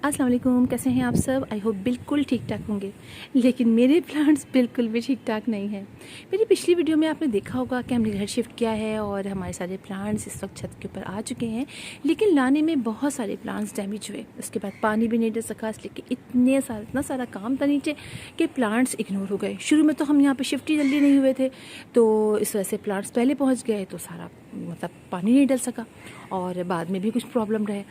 अस्सलाम वालेकुम, कैसे हैं आप सब। आई होप बिल्कुल ठीक ठाक होंगे, लेकिन मेरे प्लांट्स बिल्कुल भी ठीक ठाक नहीं हैं। मेरी पिछली वीडियो में आपने देखा होगा कि हमने घर शिफ्ट किया है और हमारे सारे प्लांट्स इस वक्त छत के ऊपर आ चुके हैं, लेकिन लाने में बहुत सारे प्लांट्स डैमेज हुए। उसके बाद पानी भी नहीं डल सका, इसलिए इतना सारा काम था नीचे कि प्लांट्स इग्नोर हो गए। शुरू में तो हम यहाँ पर शिफ्ट ही जल्दी नहीं हुए थे, तो इस वजह से प्लांट्स पहले पहुँच गए, तो सारा मतलब पानी नहीं डल सका और बाद में भी कुछ प्रॉब्लम रहे।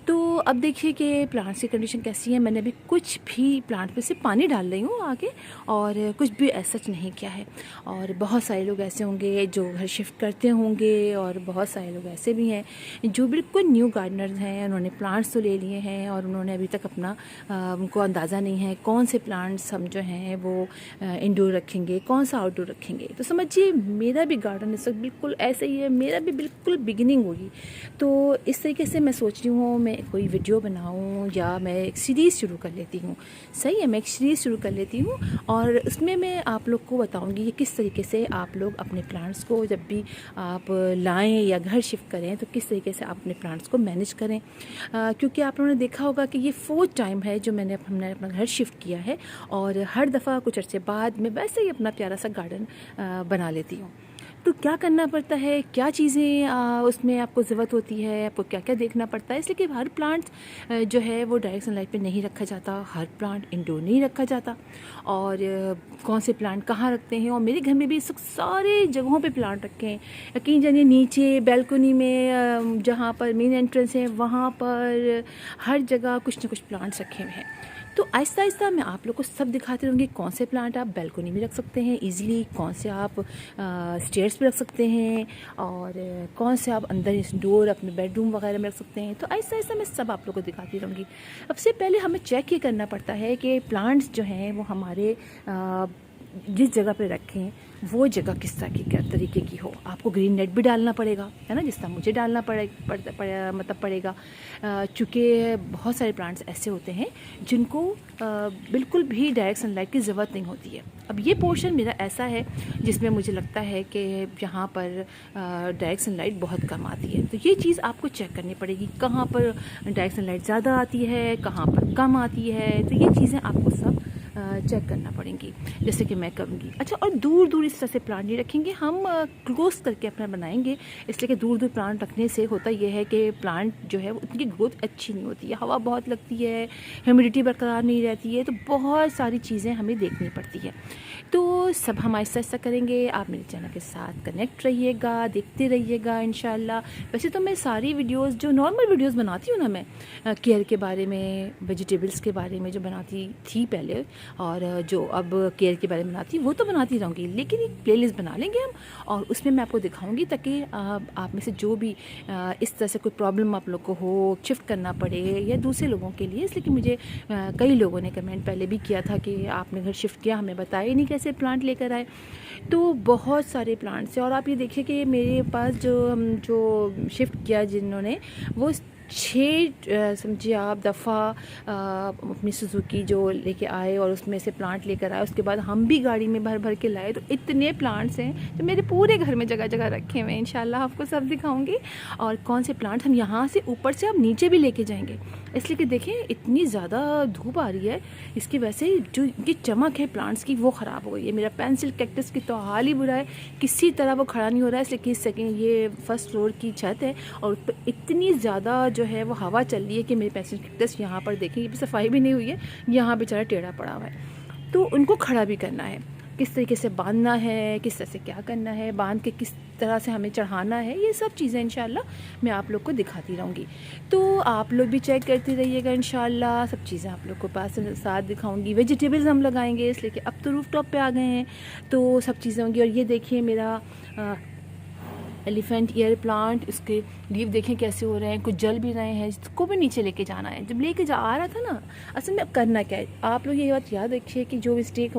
तो अब देखिए कि प्लांट्स की कंडीशन कैसी है। मैंने अभी कुछ भी प्लांट पे से पानी डाल रही हूँ आगे, और कुछ भी ऐसा नहीं किया है। और बहुत सारे लोग ऐसे होंगे जो घर शिफ्ट करते होंगे, और बहुत सारे लोग ऐसे भी हैं जो बिल्कुल न्यू गार्डनर्स हैं। उन्होंने प्लांट्स तो ले लिए हैं और उन्होंने अभी तक अपना उनको अंदाज़ा नहीं है कौन से प्लांट्स हम जो हैं वो इंडोर रखेंगे, कौन सा आउटडोर रखेंगे। तो समझिए मेरा भी गार्डन इस वक्त बिल्कुल ऐसे ही है, मेरा भी बिल्कुल बिगिनिंग होगी। तो इस तरीके से मैं सोच रही हूँ मैं कोई वीडियो बनाऊँ या मैं एक सीरीज़ शुरू कर लेती हूँ। सही है, मैं एक सीरीज़ शुरू कर लेती हूँ और उसमें मैं आप लोग को बताऊँगी कि किस तरीके से आप लोग अपने प्लांट्स को जब भी आप लाएं या घर शिफ्ट करें तो किस तरीके से आप अपने प्लांट्स को मैनेज करें। क्योंकि आप लोगों ने देखा होगा कि ये 4th टाइम है जो हमने अपना घर शिफ्ट किया है, और हर दफ़ा कुछ अर्से बाद मैं वैसे ही अपना प्यारा सा गार्डन बना लेती हूँ। तो क्या करना पड़ता है, क्या चीज़ें उसमें आपको ज़रूरत होती है, आपको क्या क्या देखना पड़ता है। इसलिए कि हर प्लांट जो है वो डायरेक्ट सनलाइट पे नहीं रखा जाता, हर प्लांट इंडोर नहीं रखा जाता, और कौन से प्लांट कहाँ रखते हैं। और मेरे घर में भी इस वक्त सारे जगहों पे प्लांट रखे हैं। यकीन जानिए नीचे बैल्कनी में जहाँ पर मेन एंट्रेंस है वहाँ पर हर जगह कुछ ना कुछ प्लांट्स रखे हुए हैं। तो आहिस्ता आहिस्ता मैं आप लोग को सब दिखाती रहूँगी कौन से प्लांट आप बैल्कनी में रख सकते हैं इजीली, कौन से आप स्टेयर्स पे रख सकते हैं, और कौन से आप अंदर इंडोर अपने बेडरूम वगैरह में रख सकते हैं। तो आहिस्ता आहिस्ता मैं सब आप लोग को दिखाती रहूँगी। सबसे पहले हमें चेक ये करना पड़ता है कि प्लांट्स जो हैं वो हमारे जिस जगह पे रखें वो जगह किस तरह की क्या तरीके की हो। आपको ग्रीन नेट भी डालना पड़ेगा, है ना, जिस तरह मुझे डालना पड़ेगा। चूँकि बहुत सारे प्लांट्स ऐसे होते हैं जिनको बिल्कुल भी डायरेक्ट सनलाइट की ज़रूरत नहीं होती है। अब ये पोर्शन मेरा ऐसा है जिसमें मुझे लगता है कि यहाँ पर डायरेक्ट सनलाइट बहुत कम आती है। तो ये चीज़ आपको चेक करनी पड़ेगी, कहाँ पर डायरेक्ट सनलाइट ज़्यादा आती है, कहाँ पर कम आती है। तो ये चीज़ें आपको सब चेक करना पड़ेंगी, जैसे कि मैं करूँगी। अच्छा, और दूर दूर इस तरह से प्लांट नहीं रखेंगे, हम क्लोज करके अपना बनाएंगे। इसलिए कि दूर दूर प्लांट रखने से होता यह है कि प्लांट जो है उनकी ग्रोथ अच्छी नहीं होती है, हवा बहुत लगती है, ह्यूमिडिटी बरकरार नहीं रहती है, तो बहुत सारी चीज़ें हमें देखनी पड़ती है। तो सब हम आहिस्ता आहिस्ता करेंगे। आप मेरे चैनल के साथ कनेक्ट रहिएगा, देखते रहिएगा इंशाल्लाह। वैसे तो मैं सारी वीडियोस जो नॉर्मल वीडियोस बनाती हूँ ना, मैं केयर के बारे में, वेजिटेबल्स के बारे में जो बनाती थी पहले, और जो अब केयर के बारे में बनाती वो तो बनाती रहूँगी, लेकिन एक प्लेलिस्ट बना लेंगे हम और उसमें मैं आपको दिखाऊंगी, ताकि आप में से जो भी इस तरह से कोई प्रॉब्लम आप लोग को हो, शिफ्ट करना पड़े या दूसरे लोगों के लिए। इसलिए कि मुझे कई लोगों ने कमेंट पहले भी किया था कि आपने घर शिफ्ट किया, हमें बताया नहीं कैसे प्लांट लेकर आए। तो बहुत सारे प्लांट्स हैं, और आप ये देखिए कि मेरे पास जो शिफ्ट किया जिन्होंने, वो 6 समझिए आप दफ़ा अपनी सुजुकी जो लेके आए और उसमें से प्लांट लेकर आए। उसके बाद हम भी गाड़ी में भर भर के लाए। तो इतने प्लांट्स हैं जो मेरे पूरे घर में जगह जगह रखे हुए हैं। इंशाल्लाह आपको सब दिखाऊंगी, और कौन से प्लांट हम यहाँ से ऊपर से अब नीचे भी लेके जाएंगे। इसलिए कि देखें इतनी ज़्यादा धूप आ रही है, इसकी वजह से जो इनकी चमक है प्लांट्स की वो ख़राब हो गई है। मेरा पेंसिल कैक्टस की तो हाल ही बुरा है, किसी तरह वो खड़ा नहीं हो रहा है। इसलिए कि सेकेंड ये फर्स्ट फ्लोर की छत है और उस पर इतनी ज़्यादा जो है वो हवा चल रही है कि मेरे पेंसिल कैक्टस यहाँ पर देखें, ये भी सफाई भी नहीं हुई है, यहाँ बेचारा टेढ़ा पड़ा हुआ है। तो उनको खड़ा भी करना है, किस तरीके से बांधना है, किस तरह से क्या करना है, बांध के किस तरह से हमें चढ़ाना है, ये सब चीज़ें इंशाल्लाह मैं आप लोग को दिखाती रहूँगी। तो आप लोग भी चेक करते रहिएगा इंशाल्लाह, सब चीज़ें आप लोग को पास साथ दिखाऊँगी। वेजिटेबल्स हम लगाएंगे, इसलिए कि अब तो रूफटॉप पे आ गए हैं, तो सब चीज़ें होंगी। और ये देखिए मेरा एलिफेंट ईयर प्लांट, इसके लीव देखें कैसे हो रहे हैं, कुछ जल भी रहे हैं, इसको भी नीचे लेके जाना है। जब लेके जा आ रहा था ना, असल में अब करना क्या है, आप लोग ये बात याद रखिए कि जो मिस्टेक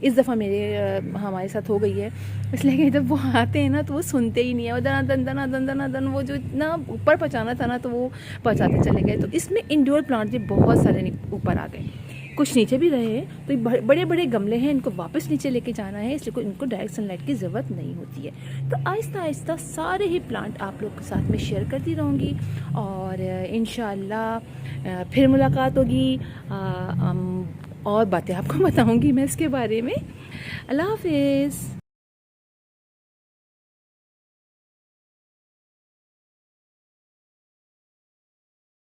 इस दफ़ा हमारे साथ हो गई है, इसलिए कि जब वो आते हैं ना तो वो सुनते ही नहीं है, वो दन वो जो इतना ऊपर पहुँचाना था ना तो वो पहुँचाते चले गए। तो इसमें इंडोर प्लांट भी बहुत सारे ऊपर आ गए। कुछ नीचे भी रहे हैं, तो ये बड़े बड़े गमले हैं, इनको वापस नीचे लेके जाना है, इसलिए इनको डायरेक्ट सनलाइट की ज़रूरत नहीं होती है। तो आहिस्ता आहिस्ता सारे ही प्लांट आप लोग के साथ में शेयर करती रहूँगी, और इंशाल्लाह फिर मुलाकात होगी, और बातें आपको बताऊँगी मैं इसके बारे में। अल्लाह हाफिज़।